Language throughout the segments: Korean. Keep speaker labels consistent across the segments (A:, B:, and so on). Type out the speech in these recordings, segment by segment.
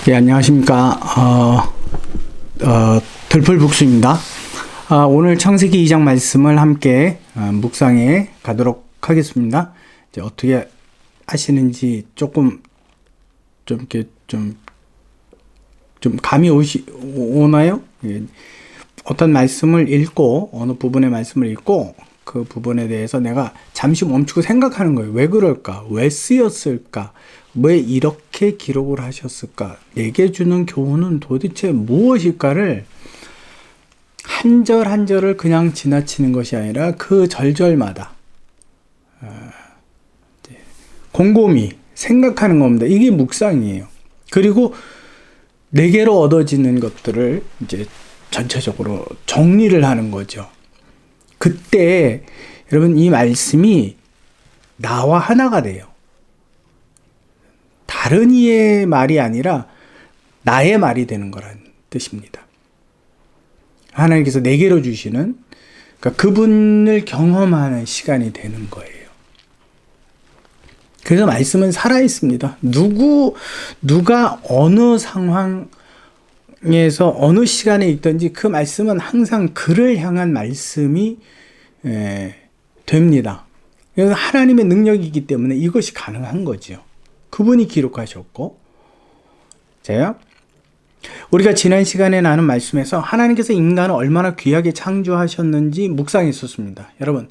A: 예, 안녕하십니까. 들풀북수입니다. 오늘 창세기 2장 말씀을 함께 묵상해 가도록 하겠습니다. 이제 어떻게 하시는지 조금 좀 이렇게 좀 감이 오나요? 예, 어떤 말씀을 읽고 어느 부분의 말씀을 읽고 그 부분에 대해서 내가 잠시 멈추고 생각하는 거예요. 왜 그럴까? 왜 쓰였을까? 왜 이렇게 기록을 하셨을까? 내게 주는 교훈은 도대체 무엇일까를 한 절 한 절을 그냥 지나치는 것이 아니라 그 절절마다 곰곰이 생각하는 겁니다. 이게 묵상이에요. 그리고 내게로 얻어지는 것들을 이제 전체적으로 정리를 하는 거죠. 그때 여러분 이 말씀이 나와 하나가 돼요. 다른 이의 말이 아니라 나의 말이 되는 거란 뜻입니다. 하나님께서 내게로 주시는, 그러니까 그분을 경험하는 시간이 되는 거예요. 그래서 말씀은 살아있습니다. 누가 어느 상황에서 어느 시간에 있든지 그 말씀은 항상 그를 향한 말씀이 됩니다. 그래서 하나님의 능력이기 때문에 이것이 가능한 거죠. 그분이 기록하셨고, 자요. 우리가 지난 시간에 나눈 말씀에서 하나님께서 인간을 얼마나 귀하게 창조하셨는지 묵상했었습니다. 여러분,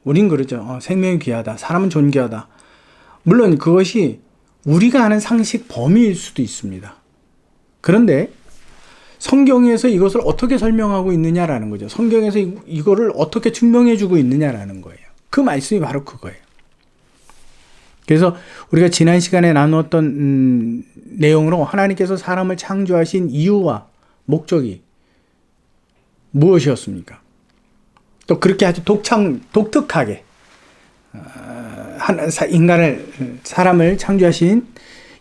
A: 우린 그러죠. 생명이 귀하다. 사람은 존귀하다. 물론 그것이 우리가 아는 상식 범위일 수도 있습니다. 그런데 성경에서 이것을 어떻게 설명하고 있느냐라는 거죠. 성경에서 이거를 어떻게 증명해주고 있느냐라는 거예요. 그 말씀이 바로 그거예요. 그래서 우리가 지난 시간에 나누었던 내용으로 하나님께서 사람을 창조하신 이유와 목적이 무엇이었습니까? 또 그렇게 아주 독특하게 사람을 창조하신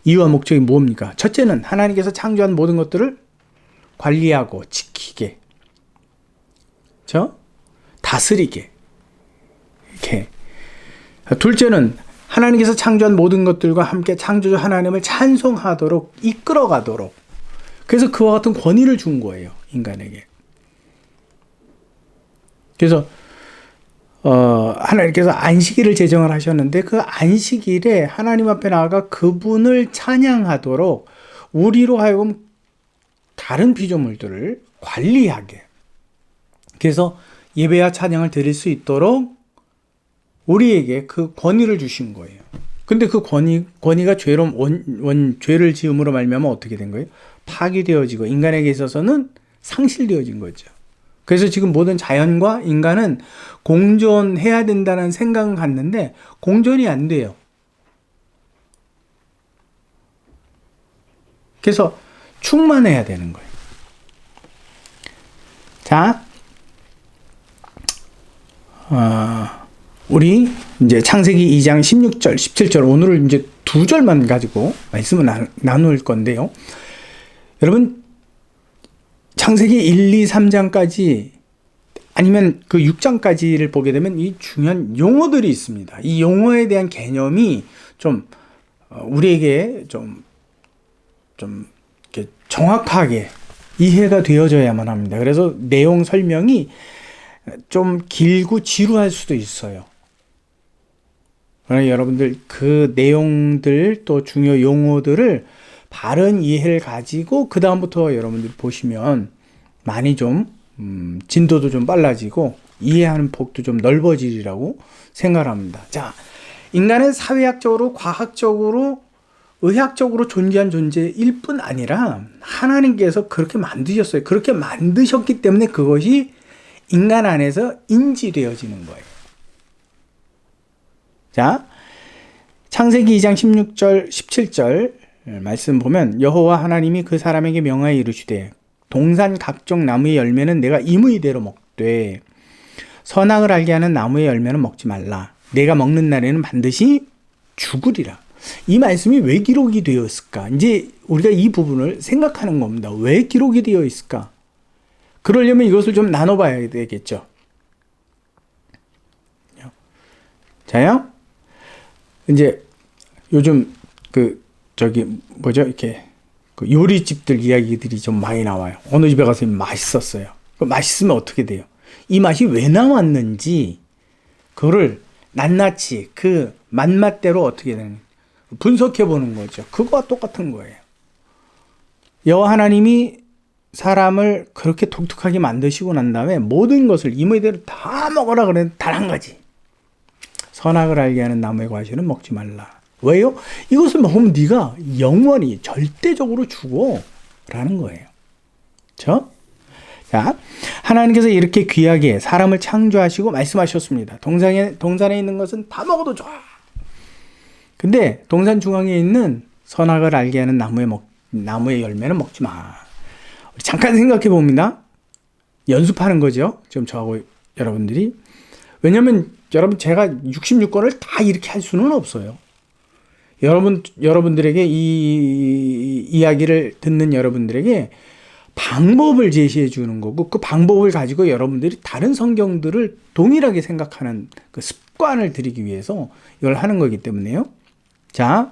A: 이유와 목적이 뭡니까? 첫째는 하나님께서 창조한 모든 것들을 관리하고 지키게, 다스리게, 이렇게. 둘째는 하나님께서 창조한 모든 것들과 함께 창조주 하나님을 찬송하도록 이끌어가도록, 그래서 그와 같은 권위를 준 거예요, 인간에게. 그래서 하나님께서 안식일을 제정을 하셨는데 그 안식일에 하나님 앞에 나아가 그분을 찬양하도록 우리로 하여금 다른 피조물들을 관리하게, 그래서 예배와 찬양을 드릴 수 있도록 우리에게 그 권위를 주신 거예요. 근데 그 권위가 죄를 지음으로 말미암아 어떻게 된 거예요? 파괴되어지고 인간에게 있어서는 상실되어진 거죠. 그래서 지금 모든 자연과 인간은 공존해야 된다는 생각은 갖는데 공존이 안 돼요. 그래서 충만해야 되는 거예요. 자, 우리 이제 창세기 2장 16절, 17절, 오늘은 이제 두 절만 가지고 말씀을 나눌 건데요. 여러분, 창세기 1, 2, 3장까지 아니면 그 6장까지를 보게 되면 이 중요한 용어들이 있습니다. 이 용어에 대한 개념이 좀 우리에게 좀 이렇게 정확하게 이해가 되어져야만 합니다. 그래서 내용 설명이 좀 길고 지루할 수도 있어요. 그러나 여러분들 그 내용들 또 중요 용어들을 바른 이해를 가지고 그 다음부터 여러분들이 보시면 많이 좀 진도도 좀 빨라지고 이해하는 폭도 좀 넓어지리라고 생각합니다. 자, 인간은 사회학적으로, 과학적으로, 의학적으로 존귀한 존재일 뿐 아니라 하나님께서 그렇게 만드셨어요. 그렇게 만드셨기 때문에 그것이 인간 안에서 인지되어지는 거예요. 자, 창세기 2장 16절, 17절 말씀 보면 여호와 하나님이 그 사람에게 명하여 이르시되 동산 각종 나무의 열매는 내가 임의대로 먹되 선악을 알게 하는 나무의 열매는 먹지 말라. 내가 먹는 날에는 반드시 죽으리라. 이 말씀이 왜 기록이 되어 있을까? 이제 우리가 이 부분을 생각하는 겁니다. 왜 기록이 되어 있을까? 그러려면 이것을 좀 나눠봐야 되겠죠. 자요? 이제 요즘 이렇게 그 요리집들 이야기들이 좀 많이 나와요. 어느 집에 가서 맛있었어요. 그 맛있으면 어떻게 돼요? 이 맛이 왜 나왔는지 그거를 낱낱이 그 맛맛대로 어떻게 되는 분석해 보는 거죠. 그거와 똑같은 거예요. 여호와 하나님이 사람을 그렇게 독특하게 만드시고 난 다음에 모든 것을 이모대로 다 먹어라 그랬는데 단 한 가지. 선악을 알게 하는 나무의 과실은 먹지 말라. 왜요? 이것을 먹으면 네가 영원히 절대적으로 죽어 라는 거예요. 그렇죠? 자, 하나님께서 이렇게 귀하게 사람을 창조하시고 말씀하셨습니다. 동산에 있는 것은 다 먹어도 좋아. 근데 동산 중앙에 있는 선악을 알게 하는 나무의 열매는 먹지 마. 잠깐 생각해 봅니다. 연습하는 거죠. 지금 저하고 여러분들이. 왜냐면 여러분 제가 66권을 다 이렇게 할 수는 없어요. 여러분들에게 이 이야기를 듣는 여러분들에게 방법을 제시해 주는 거고 그 방법을 가지고 여러분들이 다른 성경들을 동일하게 생각하는 그 습관을 들이기 위해서 이걸 하는 거기 때문에요. 자,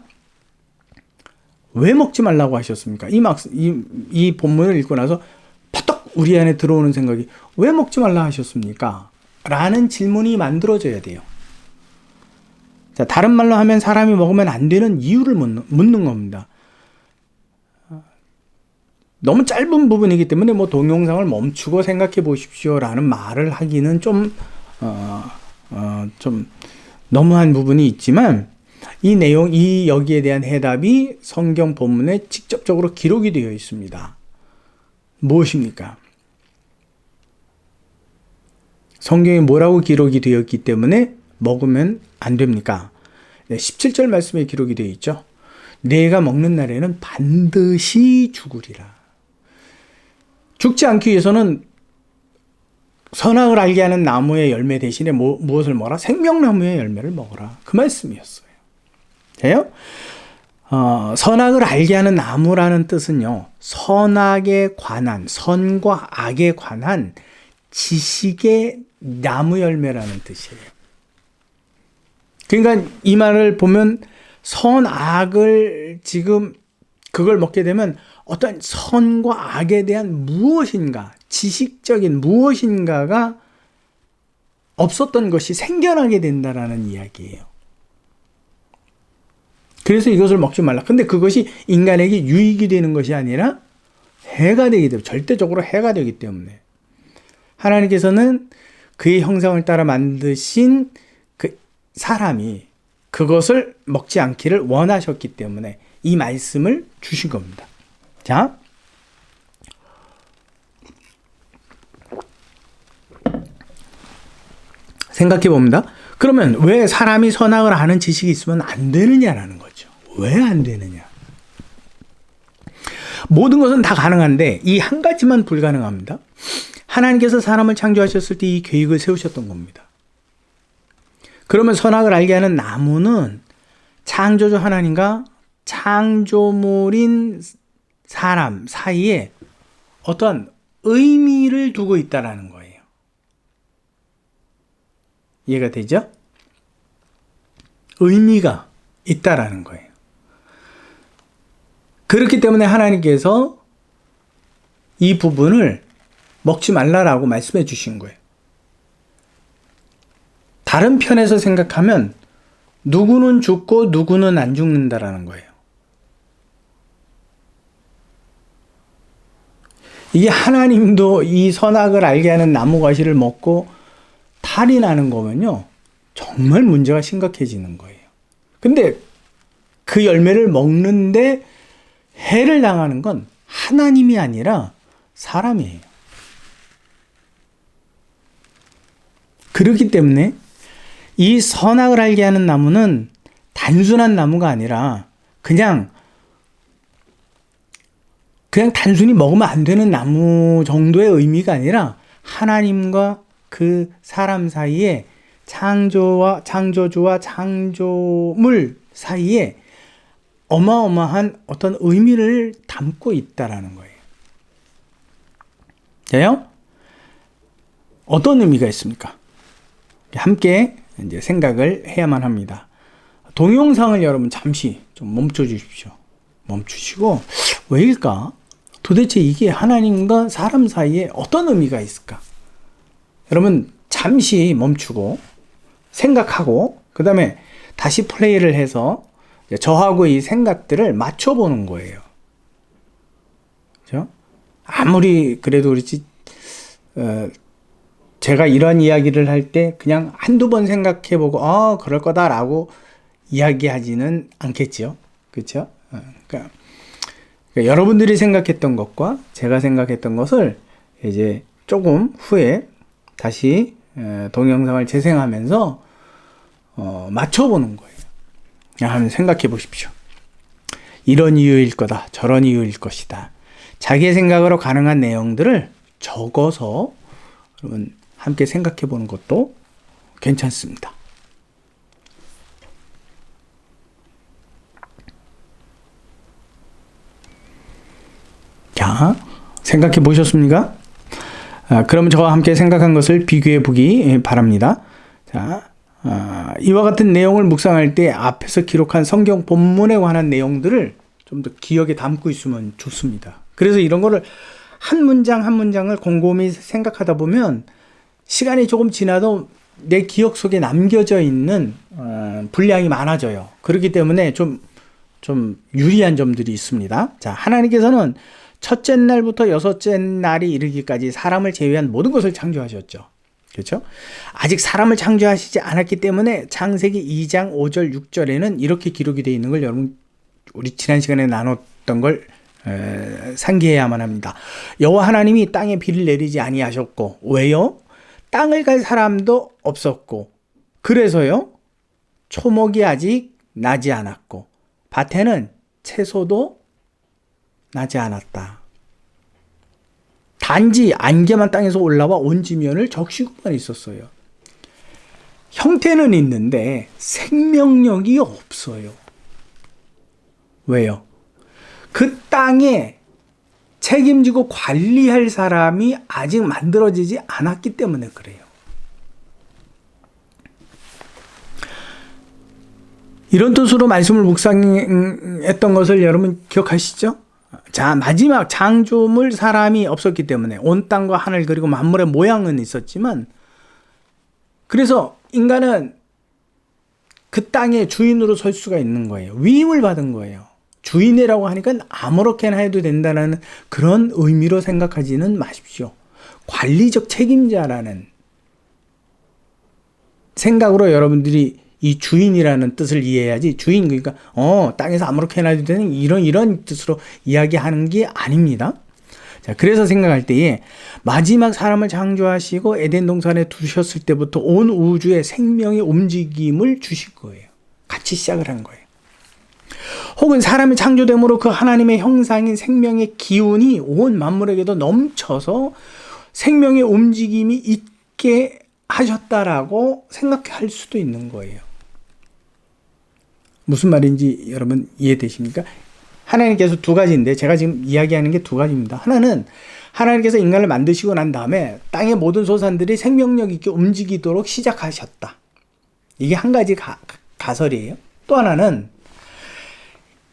A: 왜 먹지 말라고 하셨습니까? 이 본문을 읽고 나서 퍼떡 우리 안에 들어오는 생각이 왜 먹지 말라 하셨습니까? 라는 질문이 만들어져야 돼요. 자, 다른 말로 하면 사람이 먹으면 안 되는 이유를 묻는 겁니다. 너무 짧은 부분이기 때문에 뭐 동영상을 멈추고 생각해 보십시오라는 말을 하기는 좀 너무한 부분이 있지만 이 여기에 대한 해답이 성경 본문에 직접적으로 기록이 되어 있습니다. 무엇입니까? 성경에 뭐라고 기록이 되었기 때문에 먹으면 안 됩니까? 17절 말씀에 기록이 되어 있죠. 내가 먹는 날에는 반드시 죽으리라. 죽지 않기 위해서는 선악을 알게 하는 나무의 열매 대신에 무엇을 먹어라? 생명나무의 열매를 먹어라. 그 말씀이었어요. 돼요? 선악을 알게 하는 나무라는 뜻은요. 선악에 관한, 선과 악에 관한 지식의 나무 열매라는 뜻이에요. 그러니까 이 말을 보면 선악을 지금 그걸 먹게 되면 어떤 선과 악에 대한 무엇인가, 지식적인 무엇인가가 없었던 것이 생겨나게 된다라는 이야기예요. 그래서 이것을 먹지 말라. 근데 그것이 인간에게 유익이 되는 것이 아니라 해가 되기 때문에, 절대적으로 해가 되기 때문에 하나님께서는 그의 형상을 따라 만드신 그 사람이 그것을 먹지 않기를 원하셨기 때문에 이 말씀을 주신 겁니다. 자, 생각해 봅니다. 그러면 왜 사람이 선악을 아는 지식이 있으면 안 되느냐라는 거죠. 왜 안 되느냐? 모든 것은 다 가능한데 이 한 가지만 불가능합니다. 하나님께서 사람을 창조하셨을 때 이 계획을 세우셨던 겁니다. 그러면 선악을 알게 하는 나무는 창조주 하나님과 창조물인 사람 사이에 어떤 의미를 두고 있다라는 거예요. 이해가 되죠? 의미가 있다라는 거예요. 그렇기 때문에 하나님께서 이 부분을 먹지 말라라고 말씀해 주신 거예요. 다른 편에서 생각하면 누구는 죽고 누구는 안 죽는다라는 거예요. 이게 하나님도 이 선악을 알게 하는 나무 과실을 먹고 탈이 나는 거면요, 정말 문제가 심각해지는 거예요. 근데 그 열매를 먹는데 해를 당하는 건 하나님이 아니라 사람이에요. 그렇기 때문에 이 선악을 알게 하는 나무는 단순한 나무가 아니라 그냥 단순히 먹으면 안 되는 나무 정도의 의미가 아니라 하나님과 그 사람 사이에 창조주와 창조물 사이에 어마어마한 어떤 의미를 담고 있다라는 거예요. 돼요? 어떤 의미가 있습니까? 함께 이제 생각을 해야만 합니다. 동영상을 여러분 잠시 좀 멈춰 주십시오. 멈추시고 왜일까? 도대체 이게 하나님과 사람 사이에 어떤 의미가 있을까? 여러분 잠시 멈추고 생각하고 그 다음에 다시 플레이를 해서 저하고 이 생각들을 맞춰보는 거예요. 그렇죠? 아무리 그래도 그렇지 제가 이런 이야기를 할 때 그냥 한두 번 생각해보고 그럴 거다라고 이야기하지는 않겠죠. 그렇죠? 그러니까 여러분들이 생각했던 것과 제가 생각했던 것을 이제 조금 후에 다시 동영상을 재생하면서 맞춰보는 거예요. 한번 생각해 보십시오. 이런 이유일 거다. 저런 이유일 것이다. 자기의 생각으로 가능한 내용들을 적어서 여러분 함께 생각해 보는 것도 괜찮습니다. 자, 생각해 보셨습니까? 그럼 저와 함께 생각한 것을 비교해 보기 바랍니다. 자, 이와 같은 내용을 묵상할 때 앞에서 기록한 성경 본문에 관한 내용들을 좀 더 기억에 담고 있으면 좋습니다. 그래서 이런 거를 한 문장 한 문장을 곰곰이 생각하다 보면 시간이 조금 지나도 내 기억 속에 남겨져 있는 분량이 많아져요. 그렇기 때문에 좀 유리한 점들이 있습니다. 자, 하나님께서는 첫째 날부터 여섯째 날이 이르기까지 사람을 제외한 모든 것을 창조하셨죠. 그렇죠? 아직 사람을 창조하시지 않았기 때문에 창세기 2장 5절 6절에는 이렇게 기록이 되어 있는 걸 여러분 우리 지난 시간에 나눴던 걸 상기해야만 합니다. 여호와 하나님이 땅에 비를 내리지 아니하셨고 왜요? 땅을 갈 사람도 없었고 그래서요 초목이 아직 나지 않았고 밭에는 채소도 나지 않았다. 단지 안개만 땅에서 올라와 온 지면을 적시고만 있었어요. 형태는 있는데 생명력이 없어요. 왜요? 그 땅에 책임지고 관리할 사람이 아직 만들어지지 않았기 때문에 그래요. 이런 뜻으로 말씀을 묵상했던 것을 여러분 기억하시죠? 자, 마지막 창조물 사람이 없었기 때문에 온 땅과 하늘 그리고 만물의 모양은 있었지만 그래서 인간은 그 땅의 주인으로 설 수가 있는 거예요. 위임을 받은 거예요. 주인이라고 하니까 아무렇게나 해도 된다는 그런 의미로 생각하지는 마십시오. 관리적 책임자라는 생각으로 여러분들이 이 주인이라는 뜻을 이해해야지 주인 그러니까 땅에서 아무렇게나 해도 되는 이런 뜻으로 이야기하는 게 아닙니다. 자, 그래서 생각할 때에 마지막 사람을 창조하시고 에덴 동산에 두셨을 때부터 온 우주에 생명의 움직임을 주실 거예요. 같이 시작을 한 거예요. 혹은 사람이 창조됨으로 그 하나님의 형상인 생명의 기운이 온 만물에게도 넘쳐서 생명의 움직임이 있게 하셨다라고 생각할 수도 있는 거예요. 무슨 말인지 여러분 이해되십니까? 하나님께서 두 가지인데 제가 지금 이야기하는 게 두 가지입니다. 하나는 하나님께서 인간을 만드시고 난 다음에 땅의 모든 소산들이 생명력 있게 움직이도록 시작하셨다. 이게 한 가지 가설이에요. 또 하나는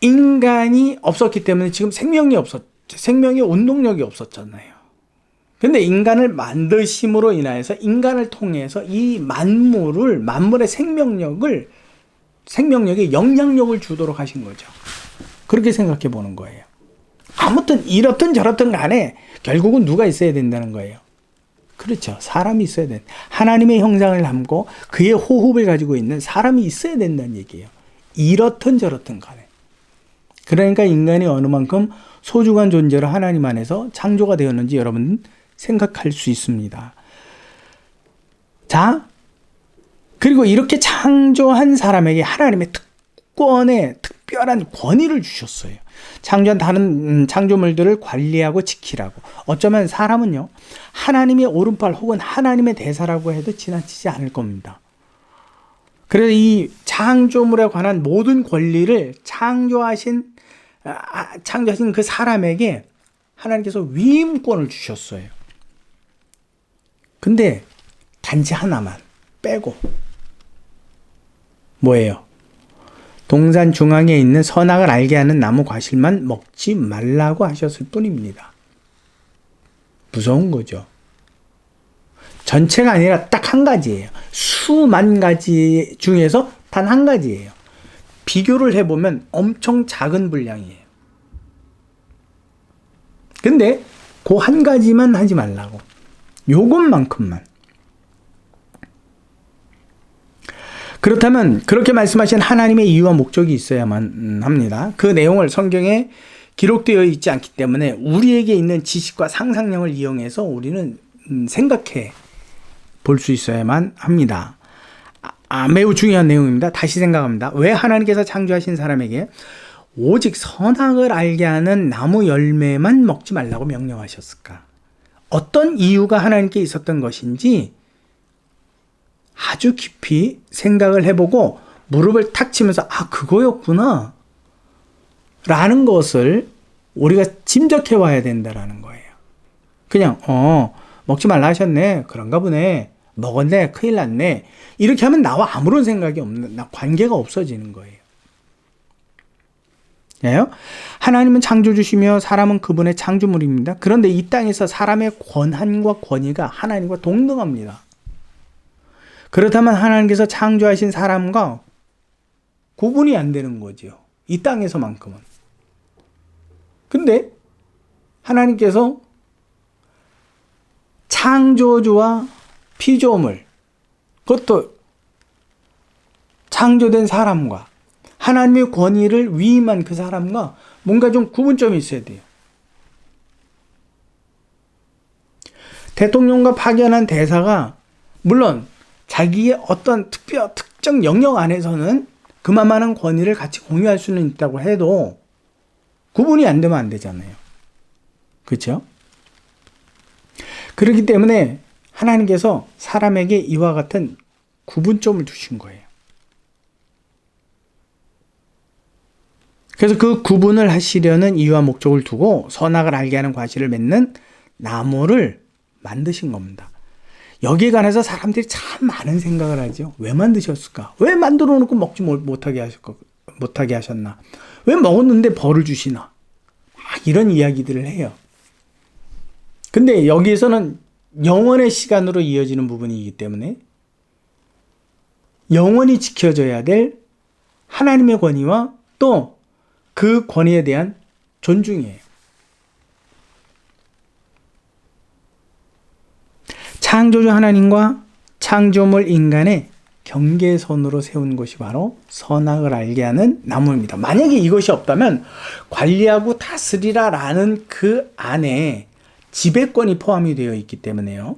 A: 인간이 없었기 때문에 지금 생명의 운동력이 없었잖아요. 근데 인간을 만드심으로 인하여서 인간을 통해서 이 만물의 생명력에 영향력을 주도록 하신 거죠. 그렇게 생각해 보는 거예요. 아무튼 이렇든 저렇든 간에 결국은 누가 있어야 된다는 거예요. 그렇죠. 사람이 있어야 된다. 하나님의 형상을 담고 그의 호흡을 가지고 있는 사람이 있어야 된다는 얘기예요. 이렇든 저렇든 간에. 그러니까 인간이 어느 만큼 소중한 존재로 하나님 안에서 창조가 되었는지 여러분 생각할 수 있습니다. 자, 그리고 이렇게 창조한 사람에게 하나님의 특별한 권위를 주셨어요. 창조한 다른 창조물들을 관리하고 지키라고. 어쩌면 사람은요, 하나님의 오른팔 혹은 하나님의 대사라고 해도 지나치지 않을 겁니다. 그래서 이 창조물에 관한 모든 권리를 창조하신 그 사람에게 하나님께서 위임권을 주셨어요. 근데 단지 하나만 빼고 뭐예요? 동산 중앙에 있는 선악을 알게 하는 나무 과실만 먹지 말라고 하셨을 뿐입니다. 무서운 거죠. 전체가 아니라 딱 한 가지예요. 수만 가지 중에서 단 한 가지예요. 비교를 해보면 엄청 작은 분량이에요. 근데 그 한 가지만 하지 말라고. 요것만큼만. 그렇다면 그렇게 말씀하신 하나님의 이유와 목적이 있어야만 합니다. 그 내용을 성경에 기록되어 있지 않기 때문에 우리에게 있는 지식과 상상력을 이용해서 우리는 생각해 볼 수 있어야만 합니다. 매우 중요한 내용입니다. 다시 생각합니다. 왜 하나님께서 창조하신 사람에게 오직 선악을 알게 하는 나무 열매만 먹지 말라고 명령하셨을까? 어떤 이유가 하나님께 있었던 것인지 아주 깊이 생각을 해보고 무릎을 탁 치면서 그거였구나 라는 것을 우리가 짐작해 와야 된다라는 거예요. 그냥 먹지 말라 하셨네, 그런가 보네, 먹었네, 큰일 났네, 이렇게 하면 나와 아무런 생각이 없는, 관계가 없어지는 거예요. 하나님은 창조주시며 사람은 그분의 창조물입니다. 그런데 이 땅에서 사람의 권한과 권위가 하나님과 동등합니다. 그렇다면 하나님께서 창조하신 사람과 구분이 안 되는 거죠. 이 땅에서만큼은. 근데 하나님께서 창조주와 피조물, 그것도 창조된 사람과 하나님의 권위를 위임한 그 사람과 뭔가 좀 구분점이 있어야 돼요. 대통령과 파견한 대사가 물론 자기의 어떤 특정 영역 안에서는 그만한 권위를 같이 공유할 수는 있다고 해도 구분이 안 되면 안 되잖아요. 그렇죠? 그렇기 때문에 하나님께서 사람에게 이와 같은 구분점을 두신 거예요. 그래서 그 구분을 하시려는 이유와 목적을 두고 선악을 알게 하는 과실을 맺는 나무를 만드신 겁니다. 여기에 관해서 사람들이 참 많은 생각을 하죠. 왜 만드셨을까? 왜 만들어 놓고 먹지 못하게 하셨나? 왜 먹었는데 벌을 주시나? 이런 이야기들을 해요. 근데 여기에서는 영원의 시간으로 이어지는 부분이기 때문에 영원히 지켜져야 될 하나님의 권위와 또 그 권위에 대한 존중이에요. 창조주 하나님과 창조물 인간의 경계선으로 세운 것이 바로 선악을 알게 하는 나무입니다. 만약에 이것이 없다면 관리하고 다스리라라는 그 안에 지배권이 포함이 되어 있기 때문에요.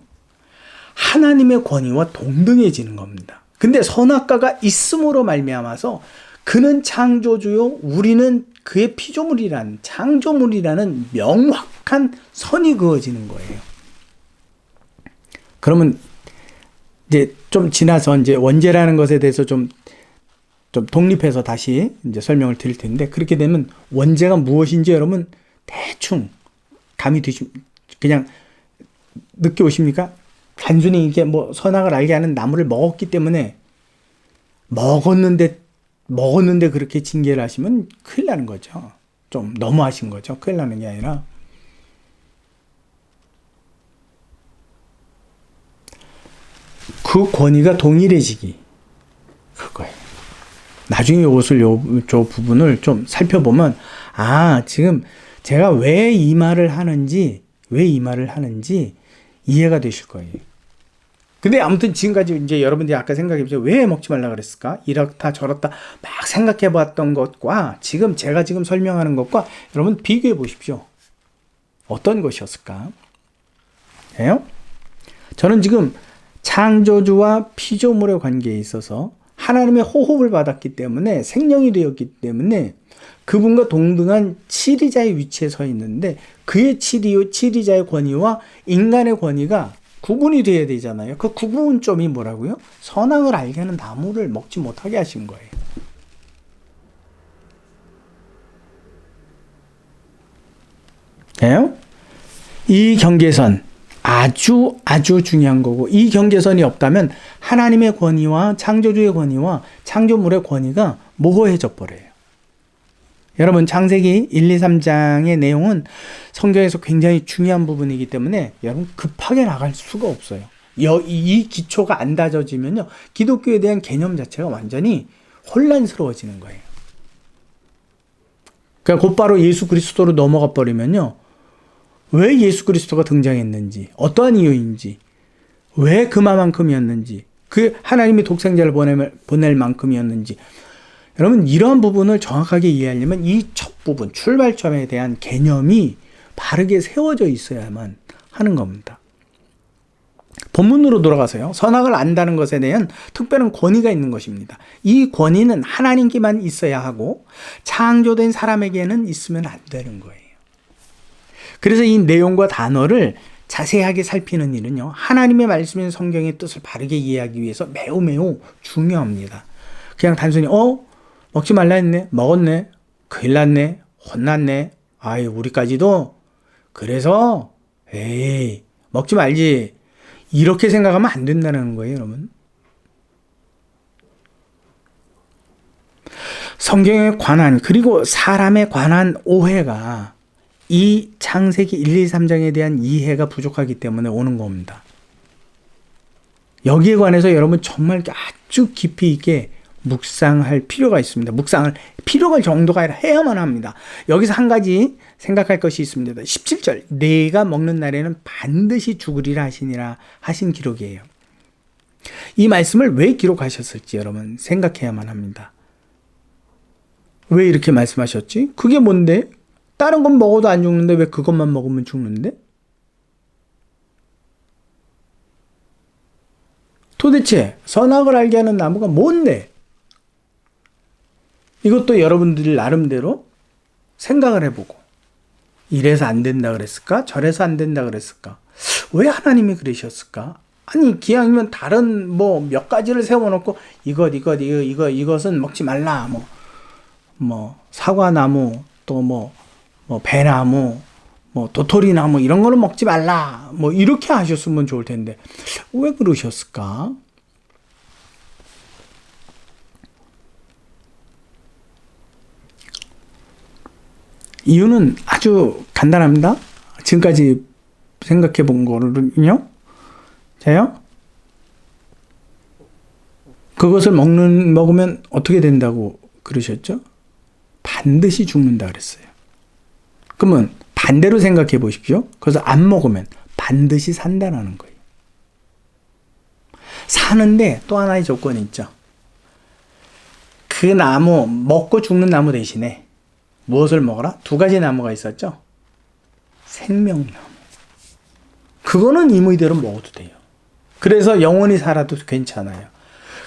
A: 하나님의 권위와 동등해지는 겁니다. 근데 선악과가 있음으로 말미암아서 그는 창조주요, 우리는 그의 피조물이라는, 창조물이라는 명확한 선이 그어지는 거예요. 그러면 이제 좀 지나서 이제 원죄라는 것에 대해서 좀 독립해서 다시 이제 설명을 드릴 텐데, 그렇게 되면 원죄가 무엇인지 여러분 대충 감이 그냥 느껴 오십니까? 단순히 이게 뭐 선악을 알게 하는 나무를 먹었기 때문에 먹었는데 그렇게 징계를 하시면 큰일 나는 거죠. 좀 너무하신 거죠. 큰일 나는 게 아니라. 그 권위가 동일해지기. 그거예요. 나중에 저 부분을 좀 살펴보면, 지금 제가 왜 이 말을 하는지 이해가 되실 거예요. 근데 아무튼 지금까지 이제 여러분들이 아까 생각해보세요. 왜 먹지 말라 그랬을까? 이렇다 저렇다 막 생각해 봤던 것과 제가 지금 설명하는 것과 여러분 비교해 보십시오. 어떤 것이었을까? 예요? 저는 지금 창조주와 피조물의 관계에 있어서 하나님의 호흡을 받았기 때문에 생명이 되었기 때문에 그분과 동등한 치리자의 위치에 서 있는데 그의 치리자의 권위와 인간의 권위가 구분이 돼야 되잖아요. 그 구분점이 뭐라고요? 선악을 알게 하는 나무를 먹지 못하게 하신 거예요. 이 경계선 아주 중요한 거고, 이 경계선이 없다면 하나님의 권위와 창조주의 권위와 창조물의 권위가 모호해져 버려요. 여러분, 창세기 1, 2, 3장의 내용은 성경에서 굉장히 중요한 부분이기 때문에 여러분 급하게 나갈 수가 없어요. 이 기초가 안 다져지면요, 기독교에 대한 개념 자체가 완전히 혼란스러워지는 거예요. 그러니까 곧바로 예수 그리스도로 넘어가 버리면요, 왜 예수 그리스도가 등장했는지, 어떠한 이유인지, 왜 그만큼이었는지, 그 하나님이 독생자를 보낼 만큼이었는지, 여러분 이러한 부분을 정확하게 이해하려면 이 첫 부분, 출발점에 대한 개념이 바르게 세워져 있어야만 하는 겁니다. 본문으로 돌아가서요, 선악을 안다는 것에 대한 특별한 권위가 있는 것입니다. 이 권위는 하나님께만 있어야 하고 창조된 사람에게는 있으면 안 되는 거예요. 그래서 이 내용과 단어를 자세하게 살피는 일은요, 하나님의 말씀인 성경의 뜻을 바르게 이해하기 위해서 매우 중요합니다. 그냥 단순히 먹지 말라 했네, 먹었네, 큰일 났네, 혼났네, 아이 우리까지도, 그래서 에이 먹지 말지, 이렇게 생각하면 안 된다는 거예요, 여러분. 성경에 관한, 그리고 사람에 관한 오해가 이 창세기 1, 2, 3장에 대한 이해가 부족하기 때문에 오는 겁니다. 여기에 관해서 여러분 정말 아주 깊이 있게 묵상할 필요가 있습니다. 묵상을 필요할 정도가 아니라 해야만 합니다. 여기서 한 가지 생각할 것이 있습니다. 17절, 내가 먹는 날에는 반드시 죽으리라 하시니라 하신 기록이에요. 이 말씀을 왜 기록하셨을지 여러분 생각해야만 합니다. 왜 이렇게 말씀하셨지? 그게 뭔데? 다른 건 먹어도 안 죽는데 왜 그것만 먹으면 죽는데? 도대체 선악을 알게 하는 나무가 뭔데? 이것도 여러분들 나름대로 생각을 해보고, 이래서 안 된다 그랬을까? 저래서 안 된다 그랬을까? 왜 하나님이 그러셨을까? 아니 기왕이면 다른 몇 가지를 세워놓고 이것은 먹지 말라, 사과나무, 또 배나무, 도토리나무 이런 거는 먹지 말라, 이렇게 하셨으면 좋을 텐데 왜 그러셨을까? 이유는 아주 간단합니다. 지금까지 생각해 본 거는요, 자요, 그것을 먹으면 어떻게 된다고 그러셨죠? 반드시 죽는다 그랬어요. 그러면 반대로 생각해 보십시오. 그래서 안 먹으면 반드시 산다라는 거예요. 사는데 또 하나의 조건이 있죠. 그 나무, 먹고 죽는 나무 대신에 무엇을 먹어라? 두 가지 나무가 있었죠. 생명나무. 그거는 임의대로 먹어도 돼요. 그래서 영원히 살아도 괜찮아요.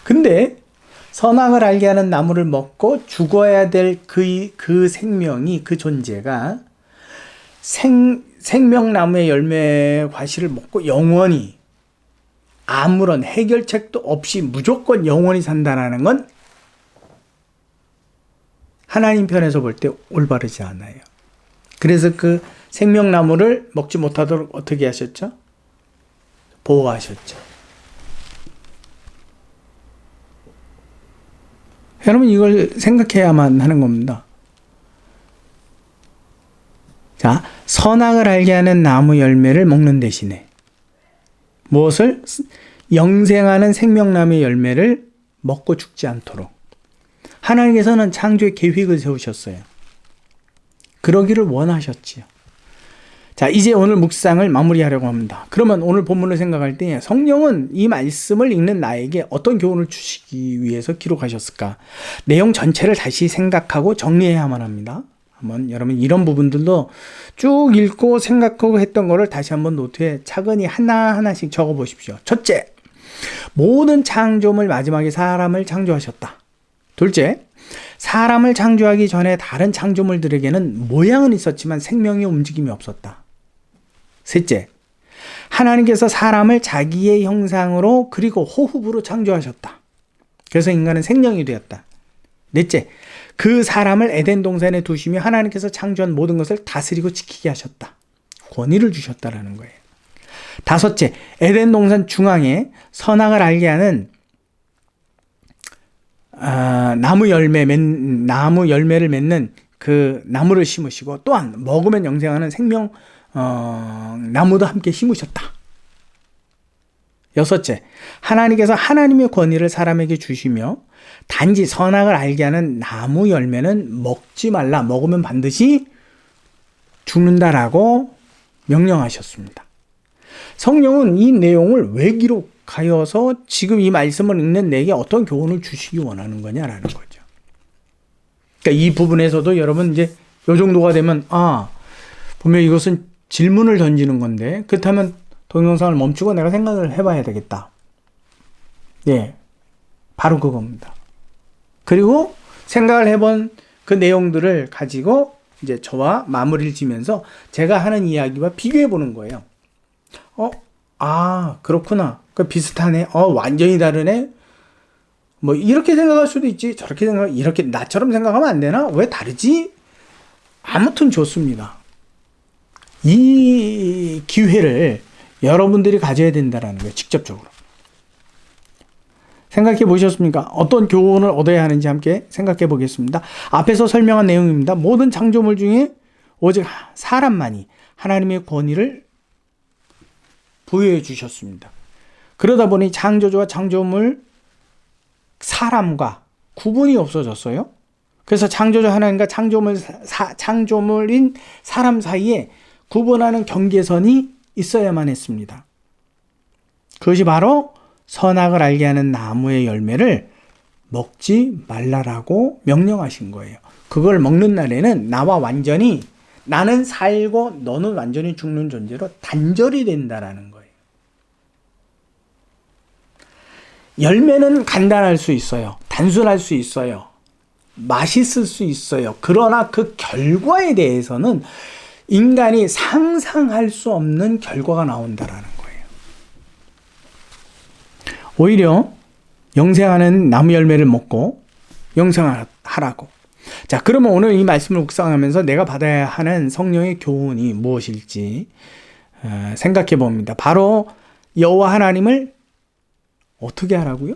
A: 근데 선악을 알게 하는 나무를 먹고 죽어야 될 그 생명이, 그 존재가 생명나무의 열매 과실을 먹고 영원히 아무런 해결책도 없이 무조건 영원히 산다는 건 하나님 편에서 볼 때 올바르지 않아요. 그래서 그 생명나무를 먹지 못하도록 어떻게 하셨죠? 보호하셨죠. 여러분 이걸 생각해야만 하는 겁니다. 자, 선악을 알게 하는 나무 열매를 먹는 대신에 무엇을? 영생하는 생명나무의 열매를 먹고 죽지 않도록 하나님께서는 창조의 계획을 세우셨어요. 그러기를 원하셨지요. 자, 이제 오늘 묵상을 마무리하려고 합니다. 그러면 오늘 본문을 생각할 때 성령은 이 말씀을 읽는 나에게 어떤 교훈을 주시기 위해서 기록하셨을까? 내용 전체를 다시 생각하고 정리해야만 합니다. 한번 여러분 이런 부분들도 쭉 읽고 생각하고 했던 거를 다시 한번 노트에 차근히 하나하나씩 적어 보십시오. 첫째, 모든 창조물 마지막에 사람을 창조하셨다. 둘째, 사람을 창조하기 전에 다른 창조물들에게는 모양은 있었지만 생명의 움직임이 없었다. 셋째, 하나님께서 사람을 자기의 형상으로 그리고 호흡으로 창조하셨다. 그래서 인간은 생명이 되었다. 넷째, 그 사람을 에덴 동산에 두시며 하나님께서 창조한 모든 것을 다스리고 지키게 하셨다. 권위를 주셨다라는 거예요. 다섯째, 에덴 동산 중앙에 선악을 알게 하는 나무 열매를 맺는 그 나무를 심으시고, 또한 먹으면 영생하는 생명 나무도 함께 심으셨다. 여섯째, 하나님께서 하나님의 권위를 사람에게 주시며 단지 선악을 알게 하는 나무 열매는 먹지 말라, 먹으면 반드시 죽는다라고 명령하셨습니다. 성령은 이 내용을 왜 기록하여서 지금 이 말씀을 읽는 내게 어떤 교훈을 주시기 원하는 거냐라는 거죠. 그러니까 이 부분에서도 여러분 이제 이 정도가 되면 분명 이것은 질문을 던지는 건데, 그렇다면 동영상을 멈추고 내가 생각을 해봐야 되겠다. 네, 바로 그겁니다. 그리고 생각을 해본 그 내용들을 가지고 이제 저와 마무리를 지면서 제가 하는 이야기와 비교해 보는 거예요. 그렇구나. 그 비슷하네. 완전히 다르네. 뭐 이렇게 생각할 수도 있지. 저렇게 이렇게 나처럼 생각하면 안 되나? 왜 다르지? 아무튼 좋습니다. 이 기회를 여러분들이 가져야 된다는 거예요. 직접적으로. 생각해 보셨습니까? 어떤 교훈을 얻어야 하는지 함께 생각해 보겠습니다. 앞에서 설명한 내용입니다. 모든 창조물 중에 오직 사람만이 하나님의 권위를 부여해 주셨습니다. 그러다 보니 창조주와 창조물, 사람과 구분이 없어졌어요. 그래서 창조주 하나님과 창조물인 사람 사이에 구분하는 경계선이 있어야만 했습니다. 그것이 바로 선악을 알게 하는 나무의 열매를 먹지 말라라고 명령하신 거예요. 그걸 먹는 날에는 나는 살고 너는 완전히 죽는 존재로 단절이 된다라는 거예요. 열매는 간단할 수 있어요. 단순할 수 있어요. 맛있을 수 있어요. 그러나 그 결과에 대해서는 인간이 상상할 수 없는 결과가 나온다라는 거예요. 오히려 영생하는 나무 열매를 먹고 영생하라고. 자, 그러면 오늘 이 말씀을 묵상하면서 내가 받아야 하는 성령의 교훈이 무엇일지 생각해 봅니다. 바로 여호와 하나님을 어떻게 하라고요?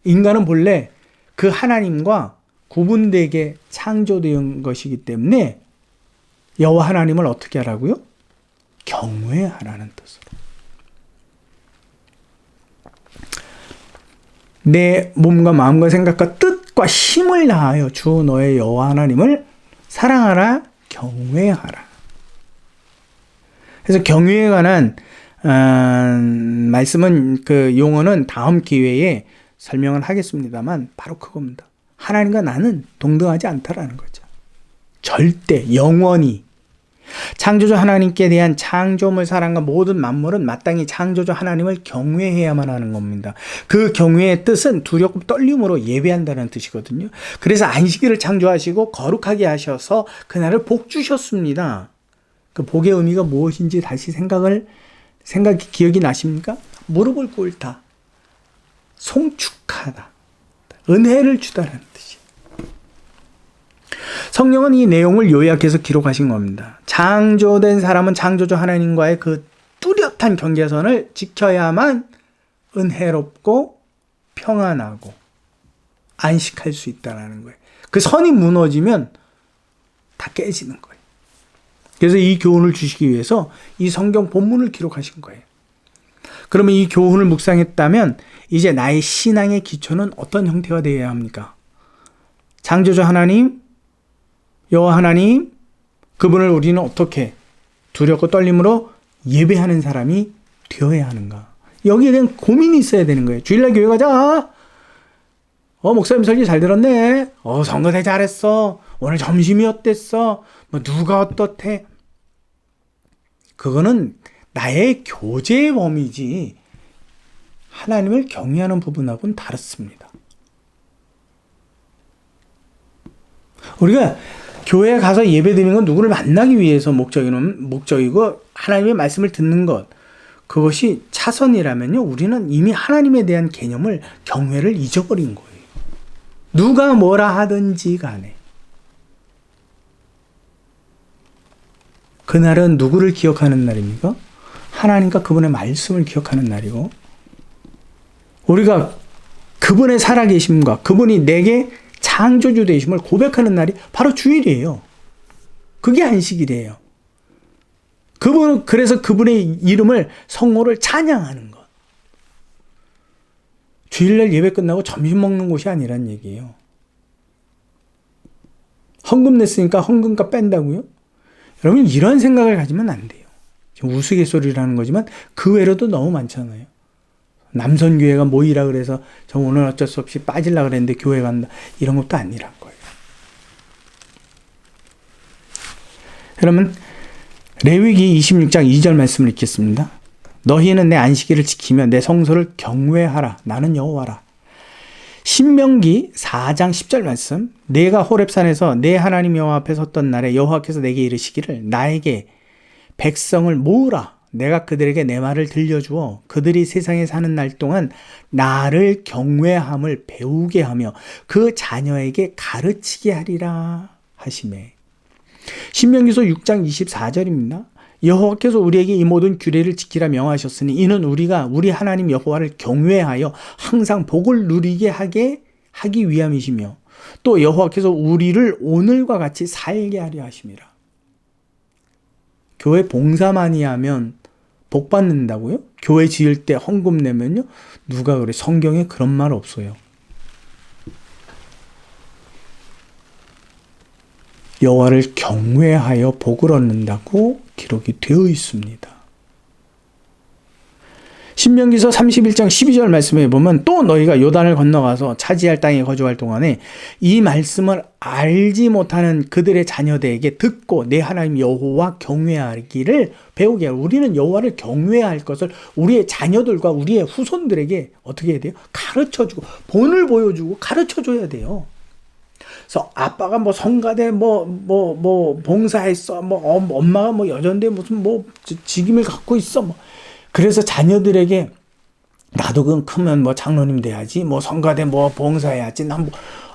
A: 인간은 본래 그 하나님과 구분되게 창조된 것이기 때문에 여호와 하나님을 어떻게 하라고요? 경외하라는 뜻으로. 내 몸과 마음과 생각과 뜻과 힘을 다하여 주 너의 여호와 하나님을 사랑하라, 경외하라. 그래서 경외에 관한 말씀은 그 용어는 다음 기회에 설명을 하겠습니다만 바로 그겁니다. 하나님과 나는 동등하지 않다라는 거죠. 절대 영원히 창조주 하나님께 대한 창조물 사랑과 모든 만물은 마땅히 창조주 하나님을 경외해야만 하는 겁니다. 그 경외의 뜻은 두렵고 떨림으로 예배한다는 뜻이거든요. 그래서 안식일을 창조하시고 거룩하게 하셔서 그날을 복 주셨습니다. 그 복의 의미가 무엇인지 다시 기억이 나십니까? 무릎을 꿇다, 송축하다, 은혜를 주다라는 뜻이에요. 성령은 이 내용을 요약해서 기록하신 겁니다. 창조된 사람은 창조주 하나님과의 그 뚜렷한 경계선을 지켜야만 은혜롭고 평안하고 안식할 수 있다는 거예요. 그 선이 무너지면 다 깨지는 거예요. 그래서 이 교훈을 주시기 위해서 이 성경 본문을 기록하신 거예요. 그러면 이 교훈을 묵상했다면 이제 나의 신앙의 기초는 어떤 형태가 되어야 합니까? 창조주 하나님, 여호와 하나님, 그분을 우리는 어떻게 두렵고 떨림으로 예배하는 사람이 되어야 하는가? 여기에 대한 고민이 있어야 되는 거예요. 주일날 교회 가자. 목사님 설교 잘 들었네. 선거대 잘했어. 오늘 점심이 어땠어? 누가 어떻대? 그거는 나의 교제의 범위지 하나님을 경외하는 부분하고는 다릅니다. 우리가 교회에 가서 예배드리는 건 누구를 만나기 위해서 목적이고 하나님의 말씀을 듣는 것, 그것이 차선이라면요, 우리는 이미 하나님에 대한 개념을, 경외를 잊어버린 거예요. 누가 뭐라 하든지 간에. 그날은 누구를 기억하는 날입니까? 하나님과 그분의 말씀을 기억하는 날이고, 우리가 그분의 살아계심과 그분이 내게 창조주 되심을 고백하는 날이 바로 주일이에요. 그게 안식일이에요. 그래서 그분의 이름을, 성호를 찬양하는 것. 주일날 예배 끝나고 점심 먹는 곳이 아니란 얘기예요. 헌금 냈으니까 헌금값 뺀다고요? 여러분, 이런 생각을 가지면 안 돼요. 지금 우스갯소리라는 거지만 그 외로도 너무 많잖아요. 남선교회가 모이라 그래서 저 오늘 어쩔 수 없이 빠지려고 그랬는데 교회 간다. 이런 것도 아니란 거예요. 그러면 레위기 26장 2절 말씀을 읽겠습니다. 너희는 내 안식일을 지키며 내 성소를 경외하라. 나는 여호와라. 신명기 4장 10절 말씀. 내가 호렙산에서 내 하나님 여호와 앞에 섰던 날에 여호와께서 내게 이르시기를 나에게 백성을 모으라. 내가 그들에게 내 말을 들려주어 그들이 세상에 사는 날 동안 나를 경외함을 배우게 하며 그 자녀에게 가르치게 하리라 하시매. 신명기서 6장 24절입니다. 여호와께서 우리에게 이 모든 규례를 지키라 명하셨으니 이는 우리가 우리 하나님 여호와를 경외하여 항상 복을 누리게 하기 위함이시며 또 여호와께서 우리를 오늘과 같이 살게 하려 하심이라. 교회 봉사 많이 하면 복 받는다고요? 교회 지을 때 헌금 내면요? 누가 그래? 성경에 그런 말 없어요. 여호와를 경외하여 복을 얻는다고 기록이 되어 있습니다. 신명기서 31장 12절 말씀에 보면 또 너희가 요단을 건너가서 차지할 땅에 거주할 동안에 이 말씀을 알지 못하는 그들의 자녀들에게 듣고 내 하나님 여호와 경외하기를 배우게 하라. 우리는 여호와를 경외할 것을 우리의 자녀들과 우리의 후손들에게 어떻게 해야 돼요? 가르쳐주고 본을 보여주고 가르쳐줘야 돼요. 그래서 아빠가 뭐 성가대 봉사했어, 엄마가 뭐 여전대 무슨 직임을 갖고 있어, 그래서 자녀들에게 나도 그건 크면 장로님 돼야지, 성가대 봉사해야지, 난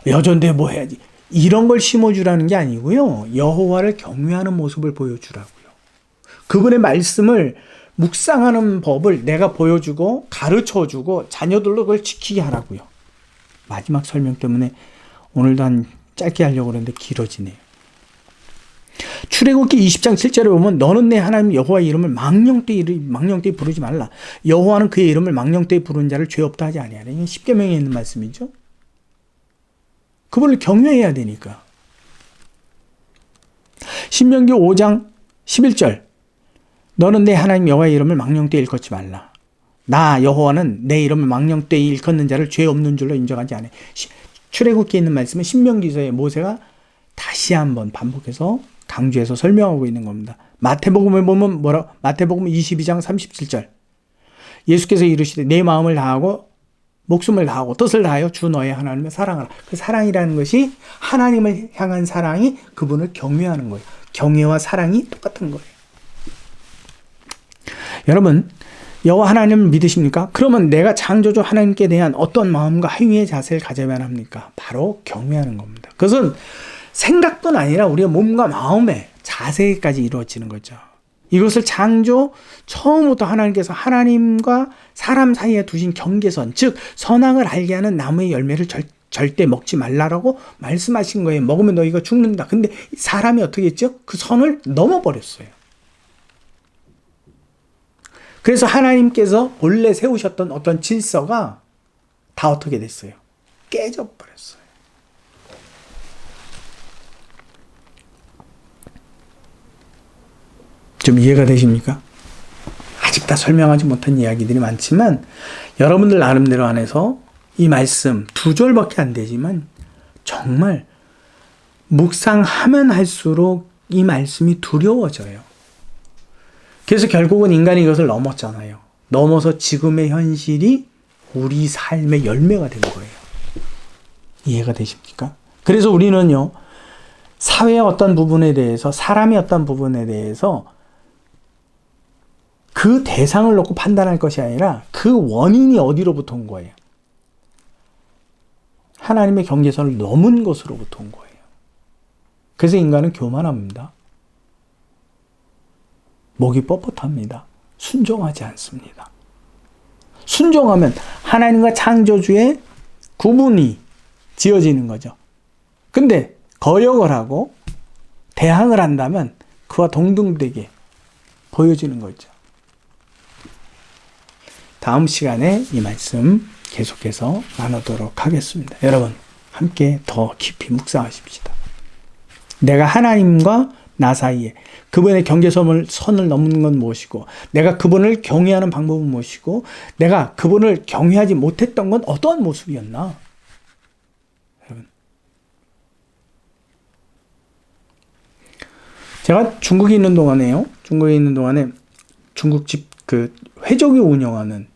A: 여전대 해야지, 이런 걸 심어주라는 게 아니고요. 여호와를 경외하는 모습을 보여주라고요. 그분의 말씀을 묵상하는 법을 내가 보여주고 가르쳐주고 자녀들로 그걸 지키게 하라고요. 마지막 설명 때문에 오늘도 한 짧게 하려고 그랬는데 길어지네요. 출애굽기 20장 7절에 보면 너는 내 하나님 여호와의 이름을 망령되이 부르지 말라. 여호와는 그의 이름을 망령되이 부르는 자를 죄 없다 하지 아니하라. 이게 십계명에 있는 말씀이죠. 그분을 경외해야 되니까. 신명기 5장 11절 너는 내 하나님 여호와의 이름을 망령되이 일컫지 말라. 나 여호와는 내 이름을 망령되이 일컫는 자를 죄 없는 줄로 인정하지 않아. 출애굽기에 있는 말씀은 신명기서에 모세가 다시 한번 반복해서 강조해서 설명하고 있는 겁니다. 마태복음에 보면 마태복음 22장 37절 예수께서 이르시되 내 마음을 다하고 목숨을 다하고 뜻을 다하여 주 너의 하나님을 사랑하라. 그 사랑이라는 것이 하나님을 향한 사랑이 그분을 경외하는 거예요. 경외와 사랑이 똑같은 거예요. 여러분, 여호와 하나님을 믿으십니까? 그러면 내가 창조주 하나님께 대한 어떤 마음과 행위의 자세를 가져야만 합니까? 바로 경외하는 겁니다. 그것은 생각뿐 아니라 우리의 몸과 마음의 자세까지 이루어지는 거죠. 이것을 창조 처음부터 하나님께서 하나님과 사람 사이에 두신 경계선, 즉 선악을 알게 하는 나무의 열매를 절대 먹지 말라라고 말씀하신 거예요. 먹으면 너희가 죽는다. 근데 사람이 어떻게 했죠? 그 선을 넘어버렸어요. 그래서 하나님께서 본래 세우셨던 어떤 질서가 다 어떻게 됐어요? 깨져버렸어요. 좀 이해가 되십니까? 아직 다 설명하지 못한 이야기들이 많지만 여러분들 나름대로 안에서 이 말씀 2절밖에 안 되지만 정말 묵상하면 할수록 이 말씀이 두려워져요. 그래서 결국은 인간이 이것을 넘었잖아요. 넘어서 지금의 현실이 우리 삶의 열매가 된 거예요. 이해가 되십니까? 그래서 우리는요, 사회의 어떤 부분에 대해서, 사람의 어떤 부분에 대해서 그 대상을 놓고 판단할 것이 아니라 그 원인이 어디로부터 온 거예요? 하나님의 경계선을 넘은 것으로부터 온 거예요. 그래서 인간은 교만합니다. 목이 뻣뻣합니다. 순종하지 않습니다. 순종하면 하나님과 창조주의 구분이 지어지는 거죠. 근데 거역을 하고 대항을 한다면 그와 동등되게 보여지는 거죠. 다음 시간에 이 말씀 계속해서 나누도록 하겠습니다. 여러분 함께 더 깊이 묵상하십시다. 내가 하나님과 나 사이에 그분의 경계선을 넘는 건 무엇이고, 내가 그분을 경외하는 방법은 무엇이고, 내가 그분을 경외하지 못했던 건 어떠한 모습이었나? 여러분, 제가 중국에 있는 동안에 중국집 그 회족이 운영하는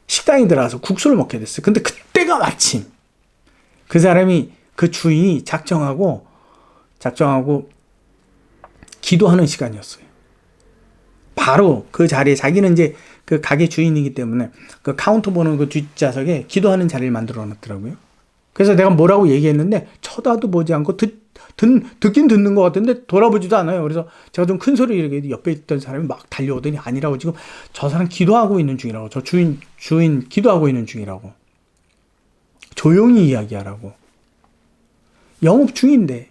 A: 식당에 들어가서 국수를 먹게 됐어요. 근데 그때가 마침 그 사람이, 그 주인이 작정하고 기도하는 시간이었어요. 바로 그 자리에, 자기는 이제 그 가게 주인이기 때문에 그 카운터 보는 그 뒷좌석에 기도하는 자리를 만들어 놨더라고요. 그래서 내가 뭐라고 얘기했는데 쳐다도 보지 않고 듣긴 듣는 것 같은데 돌아보지도 않아요. 그래서 제가 좀 큰 소리로 이렇게 옆에 있던 사람이 막 달려오더니 아니라고, 지금 저 사람 기도하고 있는 중이라고, 저 주인 기도하고 있는 중이라고, 조용히 이야기하라고, 영업 중인데.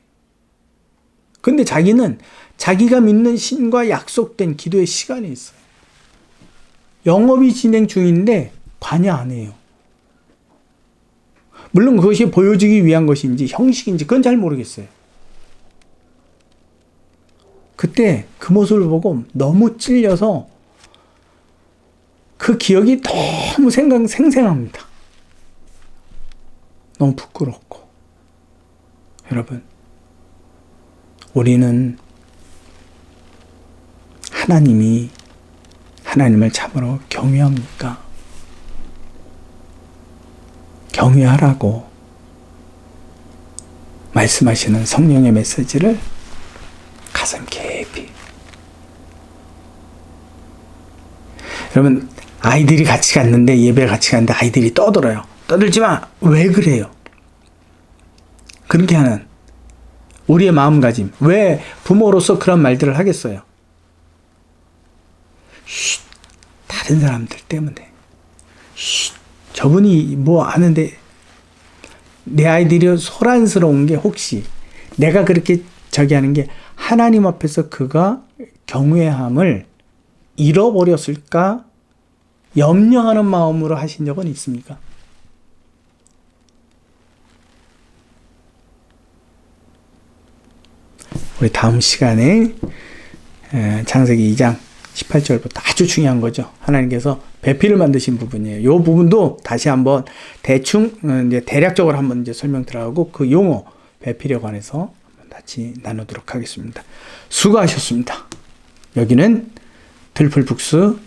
A: 근데 자기는 자기가 믿는 신과 약속된 기도의 시간이 있어요. 영업이 진행 중인데 관여 안 해요. 물론 그것이 보여주기 위한 것인지 형식인지 그건 잘 모르겠어요. 그때 그 모습을 보고 너무 찔려서 그 기억이 너무 생생합니다. 너무 부끄럽고. 여러분, 우리는 하나님을 참으로 경외합니까? 경외하라고 말씀하시는 성령의 메시지를 가슴 깊이. 여러분, 아이들이 같이 갔는데, 예배를 같이 갔는데 아이들이 떠들어요. 떠들지 마. 왜 그래요? 그렇게 하는 우리의 마음가짐. 왜 부모로서 그런 말들을 하겠어요? 다른 사람들 때문에. 저분이 뭐 아는데, 내 아이들이 소란스러운 게 혹시 내가 그렇게 하는 게 하나님 앞에서 그가 경외함을 잃어버렸을까 염려하는 마음으로 하신 적은 있습니까? 우리 다음 시간에 창세기 2장 18절부터 아주 중요한 거죠. 하나님께서 배필을 만드신 부분이에요. 이 부분도 다시 한번 대충 이제 대략적으로 한번 이제 설명 들어가고, 그 용어 배필에 관해서 같이 나누도록 하겠습니다. 수고하셨습니다. 여기는 들풀북스입니다.